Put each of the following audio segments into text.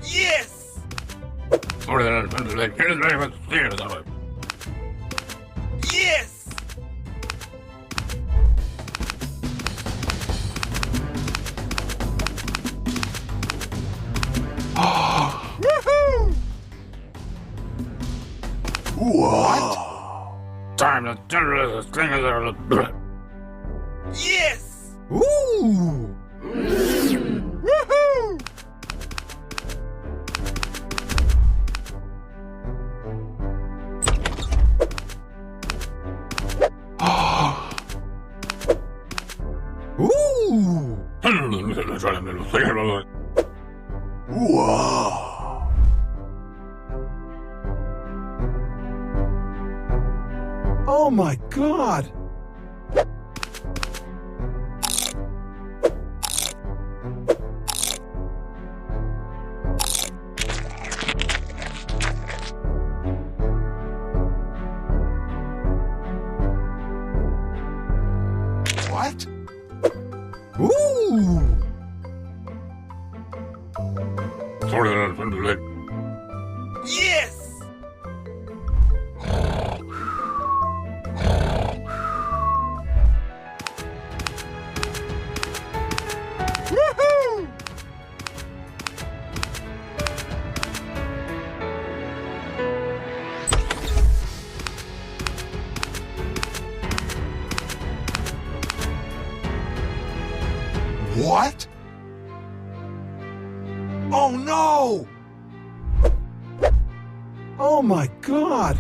Yes! Yes! Woohoo! What? Time to Yes! Ooh! Woohoo! Ooh! Wow! Oh my God! What? Ooh! Yes! Woohoo! What? Oh no! Oh my God!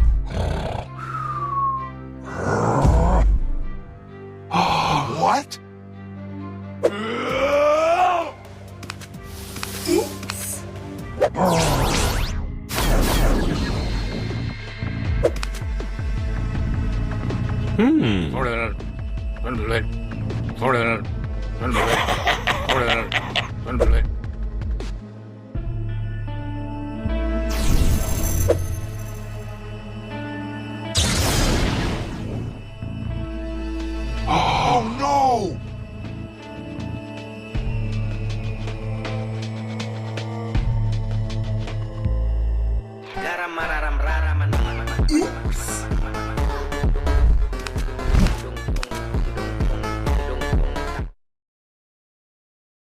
What? Oops! Oh no! GARAMARARAM. Oops!